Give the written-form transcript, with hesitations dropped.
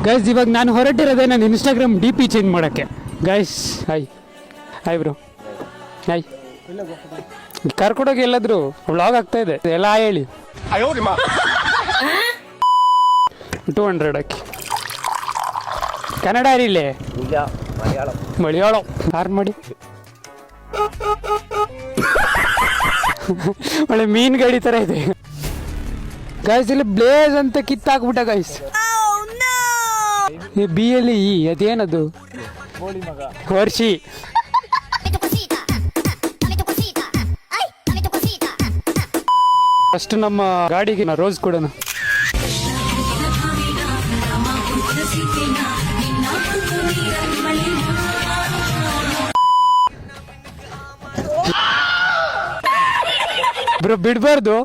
Guys ಇವಾಗ ನಾನು ಹೊರಟಿರೋದೇ ನಾನು ಇನ್ಸ್ಟಾಗ್ರಾಮ್ ಡಿ ಪಿ ಚೇಂಜ್ ಮಾಡೋಕ್ಕೆ. Guys hi hi bro hi. ಕರ್ಕೊಡೋಕೆ ಎಲ್ಲಾದ್ರು ವ್ಲಾಗ್ ಆಗ್ತಾ ಇದೆ ಎಲ್ಲ ಹೇಳಿ 200 ಹಾಕಿ. ಕನ್ನಡ ಅರಿಲೇ ಮಲಯಾಳಂ ಯಾರು ಮಾಡಿ ಒಳ್ಳೆ ಮೀನ್ ಗಾಡಿ ತರ ಇದೆ ಗೈಸ್. ಇಲ್ಲಿ ಬ್ಲೇಜ್ ಅಂತ ಕಿತ್ತಾಕ್ಬಿಟ್ಟ ಗೈಸ್. ಬಿ ಎಲ್ ಇ ಅದೇನದು ವರ್ಷಿ. ಫಸ್ಟ್ ನಮ್ಮ ಗಾಡಿಗೆ ರೋಸ್ ಕೊಡೋಣ. ಬ್ರೋ ಬಿಡ್ಬಾರ್ದು